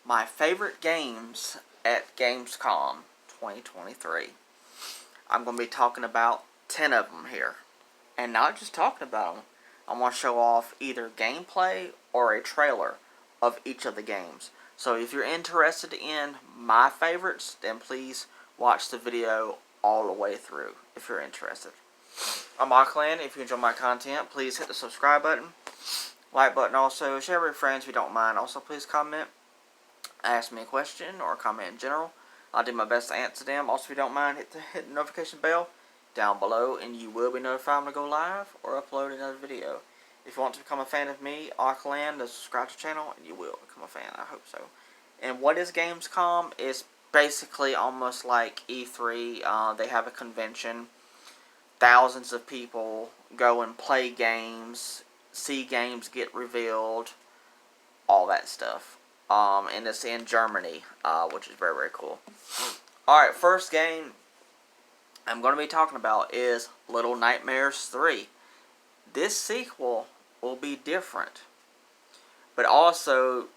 my favorite games at Gamescom 2023. I'm going to be talking about 10 of them here. And not just talking about them. I'm going to show off either gameplay or a trailer of each of the games. So if you're interested in my favorites, then please watch the video all the way through if you're interested. I'm Auckland. If you enjoy my content, please hit the subscribe button, like button also, share with your friends if you don't mind. Also, please comment, ask me a question, or comment in general. I'll do my best to answer them. Also, if you don't mind, hit the notification bell down below, and you will be notified when I go live or upload another video. If you want to become a fan of me, Auckland, subscribe to the channel, and you will become a fan. I hope so. And what is Gamescom? It's basically almost like E3. They have a convention. Thousands of people go and play games, see games get revealed, all that stuff. And it's in Germany, which is very, very cool. Alright, first game I'm going to be talking about is Little Nightmares 3. This sequel will be different, but also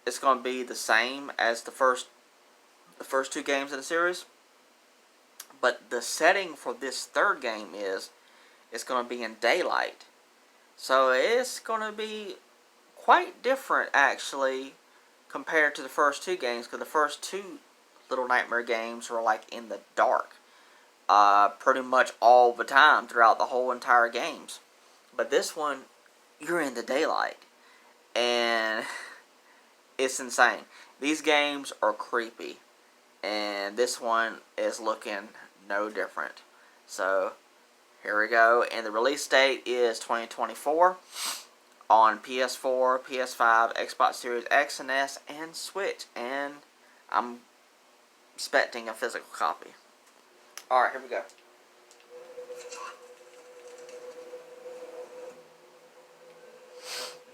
it's going to be the same as the first two games in the series. But the setting for this third game is it's going to be in daylight. So it's going to be quite different, actually, compared to the first two games. Because the first two Little Nightmare games were like in the dark. Pretty much all the time throughout the whole entire games. But this one, you're in the daylight. And it's insane. These games are creepy. And this one is looking no different. So here we go. And the release date is 2024 on PS4, PS5, Xbox Series X and S, and Switch. And I'm expecting a physical copy. Alright, here we go.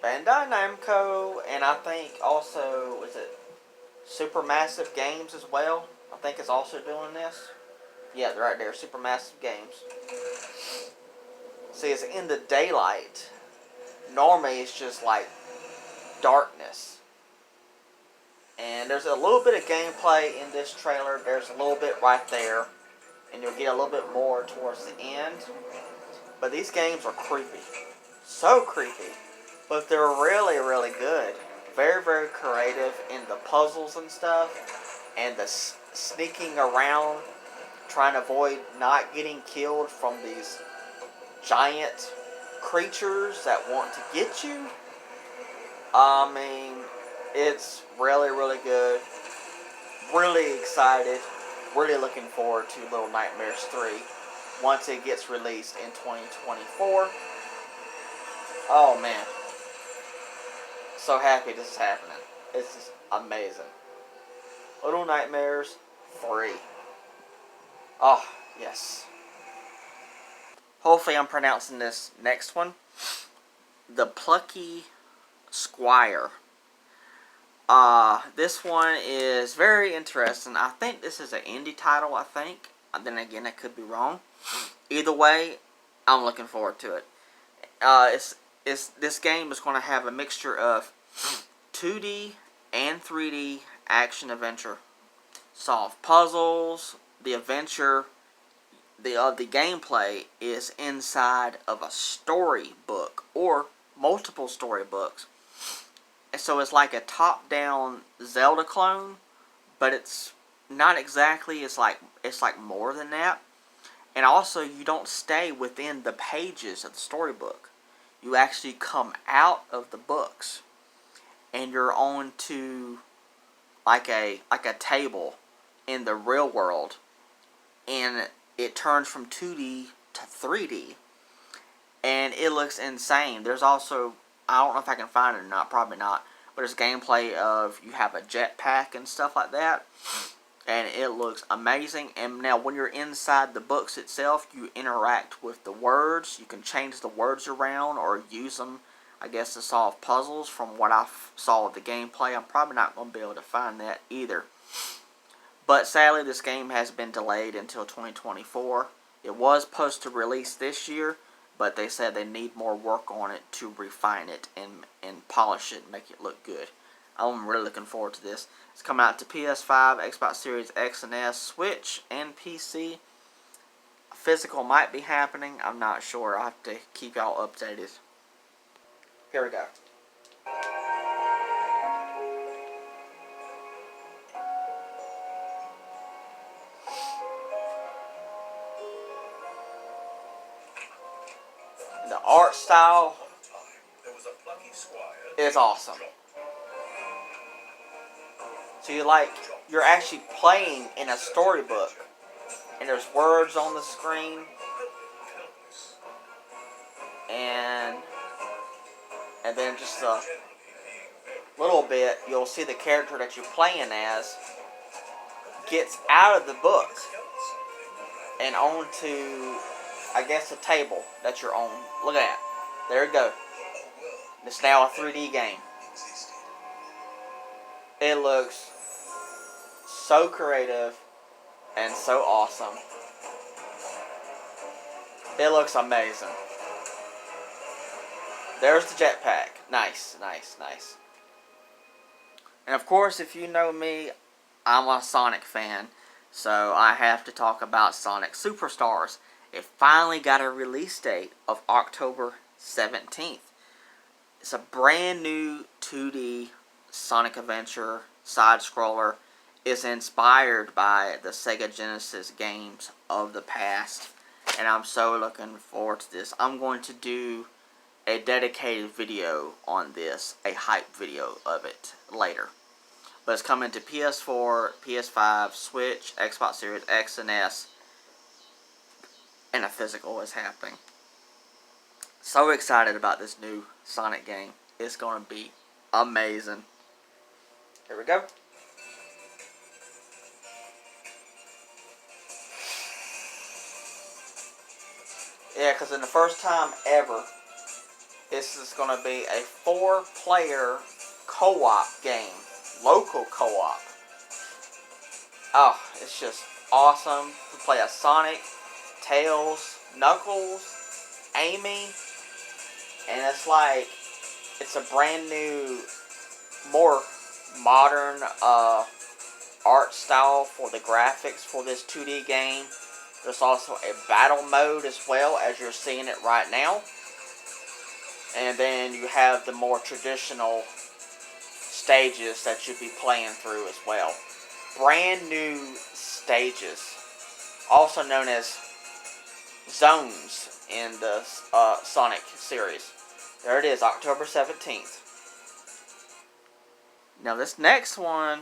Bandai Namco, and I think also, is it Supermassive Games as well? I think it's also doing this. Yeah, they're right there, Supermassive Games. See, it's in the daylight. Normally, it's just like darkness. And there's a little bit of gameplay in this trailer. There's a little bit right there. And you'll get a little bit more towards the end. But these games are creepy. So creepy. But they're really, really good. Very, very creative in the puzzles and stuff. And the sneaking around, trying to avoid not getting killed from these giant creatures that want to get you. I mean, it's really, really good. Really excited. Really looking forward to Little Nightmares 3 once it gets released in 2024. Oh man. So happy this is happening. It's just amazing. Little Nightmares 3. Oh, yes. Hopefully I'm pronouncing this next one. The Plucky Squire. This one is very interesting. I think this is an indie title, I think. Then again, I could be wrong. Either way, I'm looking forward to it. This game is going to have a mixture of 2D and 3D action adventure. Solve puzzles. The adventure, the gameplay is inside of a storybook or multiple storybooks. So it's like a top-down Zelda clone, but it's not exactly. It's like more than that. And also, you don't stay within the pages of the storybook. You actually come out of the books, and you're on to like a table in the real world, and it turns from 2D to 3D, and it looks insane. There's also, I don't know if I can find it or not, probably not, but there's gameplay of you have a jetpack and stuff like that, and it looks amazing. And now when you're inside the books itself, you interact with the words. You can change the words around or use them, I guess, to solve puzzles. From what I saw of the gameplay, I'm probably not going to be able to find that either. But sadly, this game has been delayed until 2024. It was supposed to release this year, but they said they need more work on it to refine it and polish it and make it look good. I'm really looking forward to this. It's coming out to PS5, Xbox Series X and S, Switch, and PC. Physical might be happening. I'm not sure. I'll have to keep y'all updated. Here we go. The art style is awesome. So you're actually playing in a storybook, and there's words on the screen, and then just a little bit, you'll see the character that you're playing as gets out of the book and onto, I guess, a table that you're on. Look at that. There you go. It's now a 3D game. It looks so creative and so awesome. It looks amazing. There's the jetpack. Nice, nice, nice. And of course, if you know me, I'm a Sonic fan, so I have to talk about Sonic Superstars. It finally got a release date of October 17th. It's a brand new 2D Sonic Adventure side-scroller. It's inspired by the Sega Genesis games of the past, and I'm so looking forward to this. I'm going to do a dedicated video on this, a hype video of it later. But it's coming to PS4, PS5, Switch, Xbox Series X and S, and a physical is happening. So excited about this new Sonic game. It's going to be amazing. Here we go. Yeah, because in the first time ever, this is going to be a 4-player co-op game. Local co-op. Oh, it's just awesome to play as Sonic, Tails, Knuckles, Amy, and it's a brand new, more modern art style for the graphics for this 2D game. There's also a battle mode as well, as you're seeing it right now. And then you have the more traditional stages that you'll be playing through as well. Brand new stages, also known as zones in the Sonic series. There it is, October 17th. Now this next one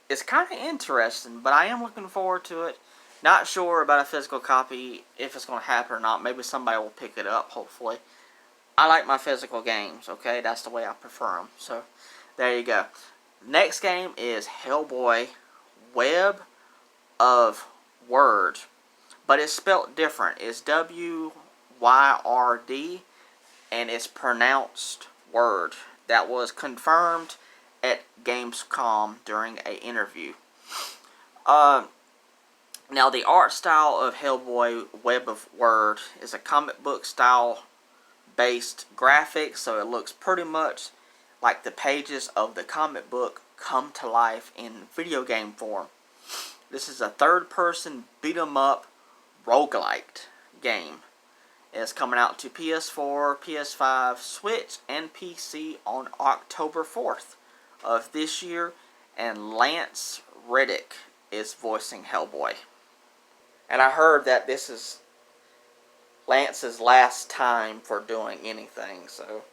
is kind of interesting, but I am looking forward to it. Not sure about a physical copy, if it's going to happen or not. Maybe somebody will pick it up, hopefully. I like my physical games, okay? That's the way I prefer them. So, there you go. Next game is Hellboy Web of Word. But it's spelled different. It's W-Y-R-D, and it's pronounced Word. That was confirmed at Gamescom during an interview. Now, the art style of Hellboy Web of Word is a comic book style based graphics, so it looks pretty much like the pages of the comic book come to life in video game form. This is a third-person beat-em-up roguelike game. It's coming out to PS4, PS5, Switch, and PC on October 4th of this year, and Lance Reddick is voicing Hellboy. And I heard that this is Lance's last time for doing anything, so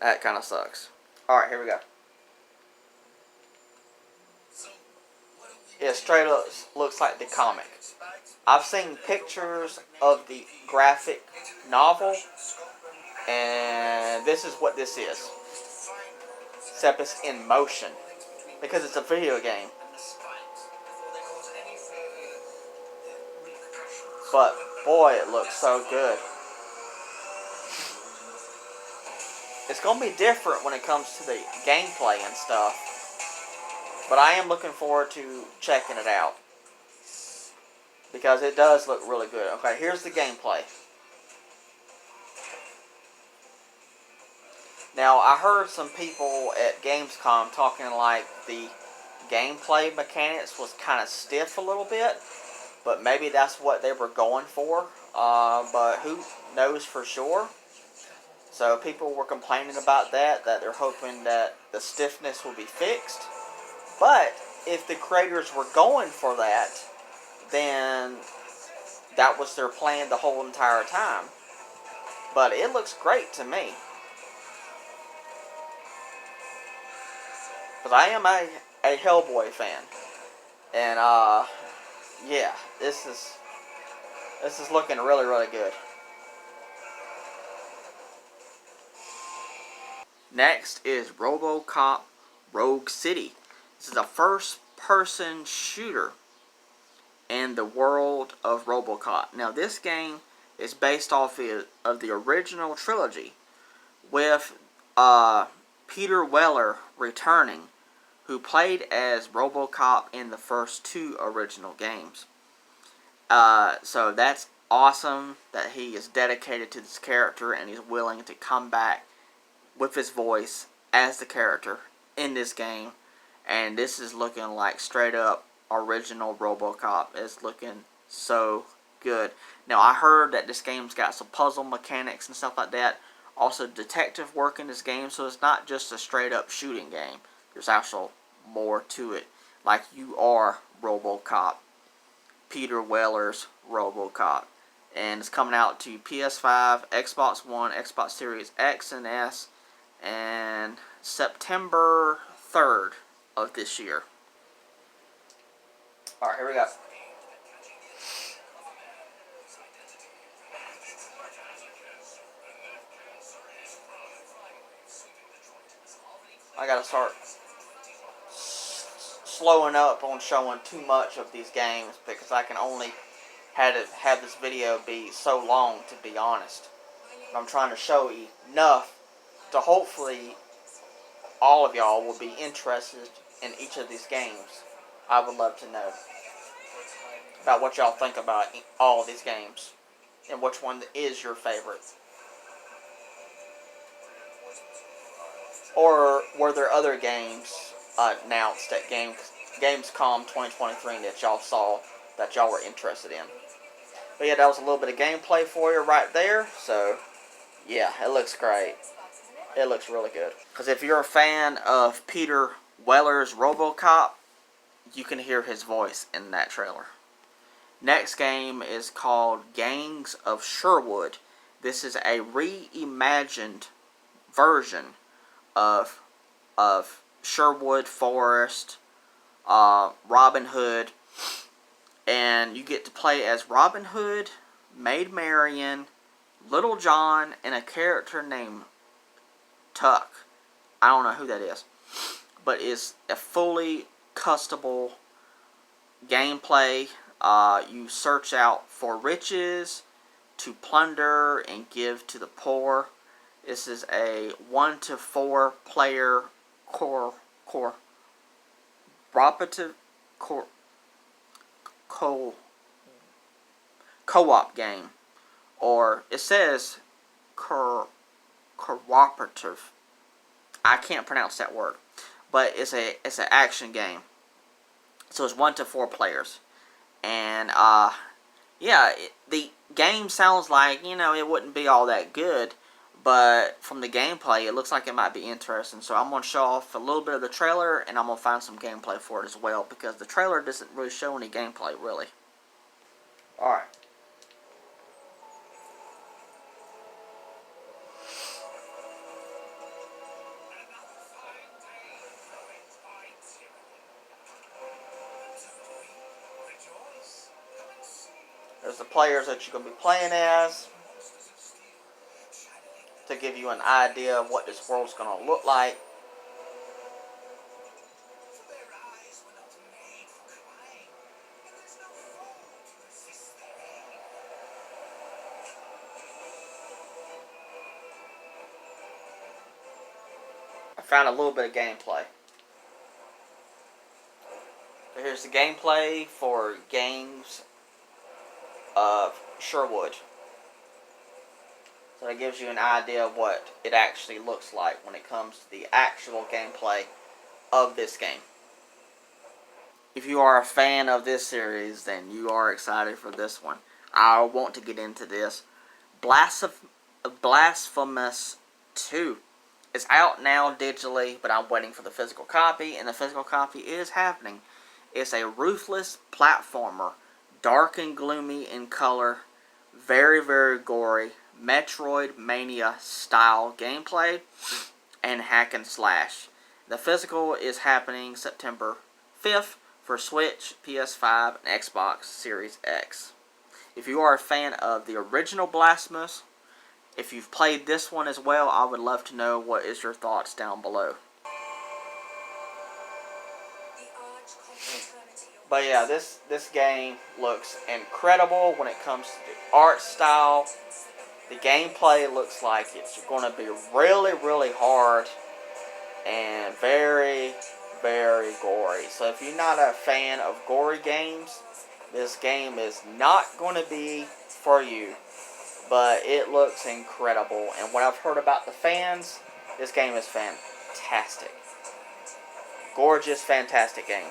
that kind of sucks. Alright, here we go. It straight up looks like the comic. I've seen pictures of the graphic novel, and this is what this is. Except it's in motion, because it's a video game. But, boy, it looks so good. It's going to be different when it comes to the gameplay and stuff. But I am looking forward to checking it out. Because it does look really good. Okay, here's the gameplay. Now, I heard some people at Gamescom talking like the gameplay mechanics was kind of stiff a little bit, but maybe that's what they were going for. But who knows for sure? So people were complaining about that they're hoping that the stiffness will be fixed. But if the creators were going for that, then that was their plan the whole entire time. But it looks great to me. Because I am a Hellboy fan. And, yeah, this is looking really, really good. Next is RoboCop Rogue City. This is a first-person shooter in the world of RoboCop. Now, this game is based off of the original trilogy, with Peter Weller returning, who played as RoboCop in the first two original games. So that's awesome that he is dedicated to this character and he's willing to come back with his voice as the character in this game. And this is looking like straight up original RoboCop. It's looking so good. Now, I heard that this game's got some puzzle mechanics and stuff like that. Also, detective work in this game, so it's not just a straight up shooting game. There's actual more to it. Like you are RoboCop. Peter Weller's RoboCop. And it's coming out to PS5, Xbox One, Xbox Series X and S, and September 3rd of this year. Alright, here we go. I gotta start slowing up on showing too much of these games because I can only have this video be so long, to be honest. I'm trying to show enough to hopefully all of y'all will be interested in each of these games. I would love to know about what y'all think about all of these games and which one is your favorite. Or were there other games announced at Gamescom 2023 that y'all saw that y'all were interested in? But yeah, that was a little bit of gameplay for you right there. So, yeah, it looks great. It looks really good. Because if you're a fan of Peter Weller's RoboCop, you can hear his voice in that trailer. Next game is called Gangs of Sherwood. This is a reimagined version of Sherwood Forest, Robin Hood, and you get to play as Robin Hood, Maid Marian, Little John, and a character named Tuck. I don't know who that is, but it's a fully customable gameplay. You search out for riches to plunder and give to the poor. This is a 1 to 4 player co-op game, or it says cooperative. I can't pronounce that word, but it's an action game. So it's 1 to 4 players, and yeah, the game sounds like, it wouldn't be all that good, but from the gameplay, it looks like it might be interesting. So I'm going to show off a little bit of the trailer, and I'm going to find some gameplay for it as well, because the trailer doesn't really show any gameplay, really. Alright. There's the players that you're going to be playing as, to give you an idea of what this world's going to look like. I found a little bit of gameplay. So here's the gameplay for Gangs of Sherwood. So that gives you an idea of what it actually looks like when it comes to the actual gameplay of this game. If you are a fan of this series, then you are excited for this one. I want to get into this. Blasphemous 2 is out now digitally, but I'm waiting for the physical copy, and the physical copy is happening. It's a ruthless platformer, dark and gloomy in color, very, very gory, Metroidvania style gameplay, and hack and slash. The physical is happening September 5th for Switch, PS5, and Xbox Series X. If you are a fan of the original Blasphemous, if you've played this one as well, I would love to know what is your thoughts down below. But yeah, this game looks incredible when it comes to the art style. The gameplay looks like it's going to be really, really hard and very, very gory. So if you're not a fan of gory games, this game is not going to be for you. But it looks incredible. And what I've heard about the fans, this game is fantastic. Gorgeous, fantastic game.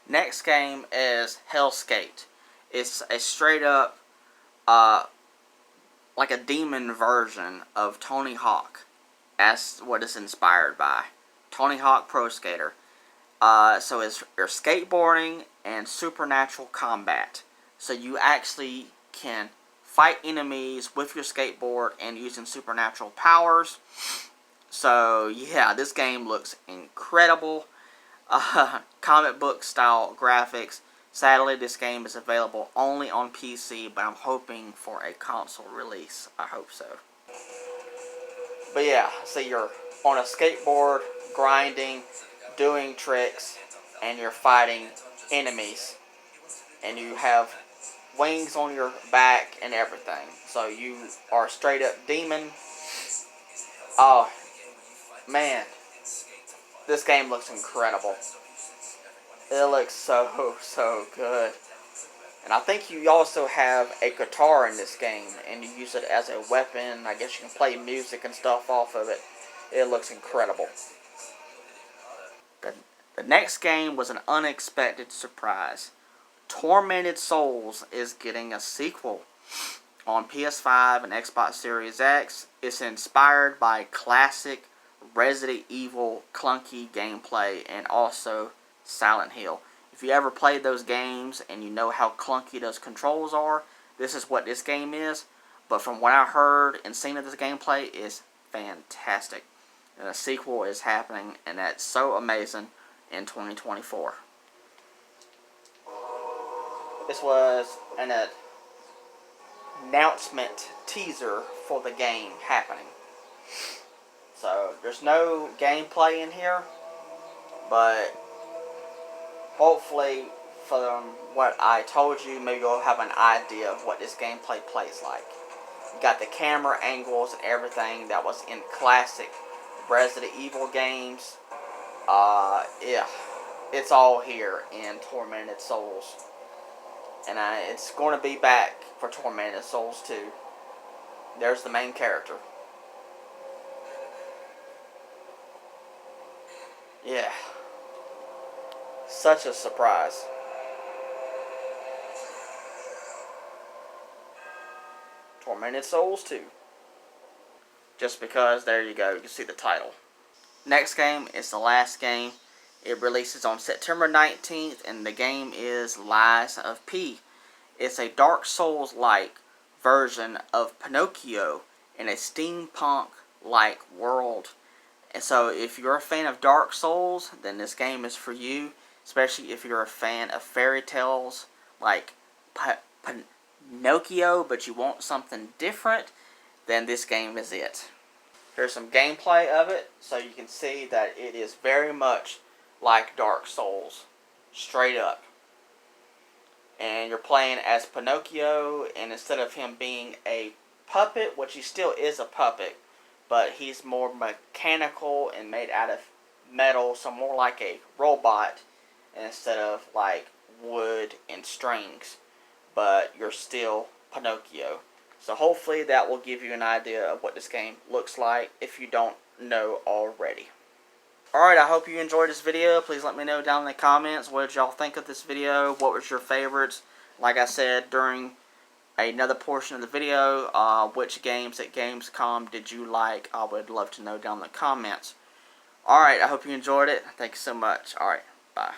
Next game is Hellskate. It's a straight up, like a demon version of Tony Hawk. That's what it's inspired by. Tony Hawk Pro Skater. So it's your skateboarding and supernatural combat. So you actually can fight enemies with your skateboard and using supernatural powers. So yeah, this game looks incredible. Comic book style graphics. Sadly, this game is available only on PC, but I'm hoping for a console release. I hope so. But yeah, so you're on a skateboard, grinding, doing tricks, and you're fighting enemies. And you have wings on your back and everything. So you are straight up demon. Oh, man. This game looks incredible. It looks so, so good. And I think you also have a guitar in this game, and you use it as a weapon. I guess you can play music and stuff off of it. It looks incredible. The next game was an unexpected surprise. Tormented Souls is getting a sequel on PS5 and Xbox Series X. It's inspired by classic Resident Evil clunky gameplay and also Silent Hill. If you ever played those games and you know how clunky those controls are, this is what this game is. But from what I heard and seen of this gameplay, is fantastic. And a sequel is happening, and that's so amazing in 2024. This was an announcement teaser for the game happening. So there's no gameplay in here, but hopefully from what I told you, maybe you'll have an idea of what this gameplay plays like. You got the camera angles and everything that was in classic Resident Evil games. Yeah, it's all here in Tormented Souls. And it's going to be back for Tormented Souls 2. There's the main character. Yeah. Such a surprise. Tormented Souls 2. Just because, there you go, you can see the title. Next game is the last game. It releases on September 19th, and the game is Lies of P. It's a Dark Souls-like version of Pinocchio in a steampunk-like world. And so if you're a fan of Dark Souls, then this game is for you. Especially if you're a fan of fairy tales like Pinocchio, but you want something different, then this game is it. Here's some gameplay of it, so you can see that it is very much like Dark Souls, straight up. And you're playing as Pinocchio, and instead of him being a puppet, which he still is a puppet, but he's more mechanical and made out of metal, so more like a robot instead of like wood and strings. But you're still Pinocchio. So hopefully that will give you an idea of what this game looks like if you don't know already. Alright, I hope you enjoyed this video. Please let me know down in the comments what did y'all think of this video. What was your favorites? Like I said during another portion of the video, which games at Gamescom did you like? I would love to know down in the comments. Alright, I hope you enjoyed it. Thank you so much. Alright, bye.